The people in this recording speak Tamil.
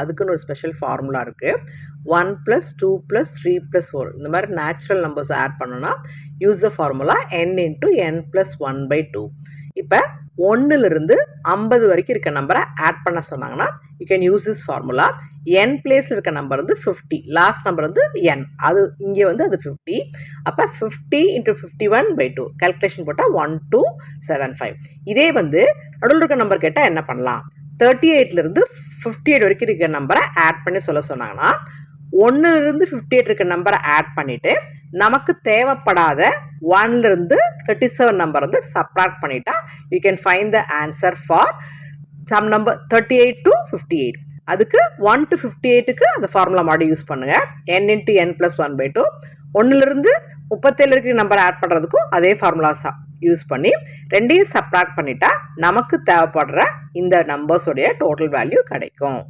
அதுக்குன்னு ஒரு ஸ்பெஷல் ஃபார்முலா இருக்குது. 1 + 2 + 3 + 4 இந்த மாதிரி நேச்சுரல் நம்பர்ஸ் ஆட் பண்ணோன்னா use the formula n × n + 1/2. இப்போ 1லிருந்து 50 வரைக்கும் இருக்க நம்பரை ஆட் பண்ண சொன்னாங்கன்னா you can use this formula. n பிளேஸில் இருக்க நம்பர் வந்து 50, லாஸ்ட் நம்பர் வந்து n, அது இங்கே வந்து அது 50. அப்போ 50 × 51/2 கால்குலேஷன் போட்டால் 1275. இதே வந்து நடுவில் இருக்க நம்பர் கேட்டால் என்ன பண்ணலாம்? 38லேருந்து 58 வரைக்கும் இருக்க நம்பரை ஆட் பண்ணி சொல்ல சொன்னாங்கன்னா 1லிருந்து 58 இருக்க நம்பரை ஆட் பண்ணிவிட்டு நமக்கு தேவைப்படாத 1லிருந்து 37 நம்பர் வந்து சப்ராக்ட் பண்ணிட்டா you can find the answer for sum number 38 to 58. அதுக்கு 1 to 58க்கு அந்த ஃபார்முலா மாதிரி யூஸ் பண்ணுங்கள். n × n + 1/2. 1லிருந்து 37 இருக்கிற நம்பர் ஆட் பண்ணுறதுக்கும் அதே ஃபார்முலா யூஸ் பண்ணி ரெண்டையும் சப்ராக்ட் பண்ணிட்டா நமக்கு தேவைப்படுற இந்த நம்பர்ஸோடைய டோட்டல் வேல்யூ கிடைக்கும்.